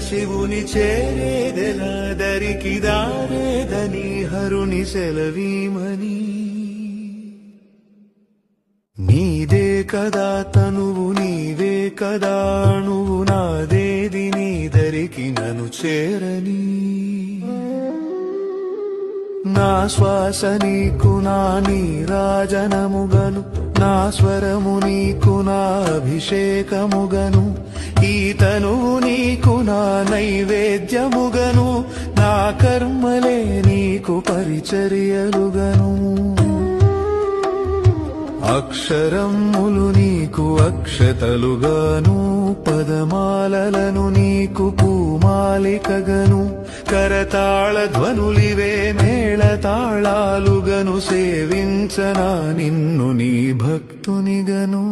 శివుని చేరేదెలా దరికి దారేదని హరుని సెలవీమని నీదే కదా తనువు నీవే కదా నువ్వు నాదేది నీ దరికి నన్ను చేరని నా శ్వాస నీకు నా నీరాజనముగను నా స్వరము నీకు నా అభిషేకముగను ఈ తనువు నీకు నా నైవేద్యముగను నా కర్మలే నీకు పరిచర్యలుగను అక్షరములు నీకు అక్షతలుగాను పదమాలలను నీకు పూమాలికగను కరతాళ ధ్వనులివే మేళతాళాలుగను సేవించనా నిన్ను నీ భక్తునిగను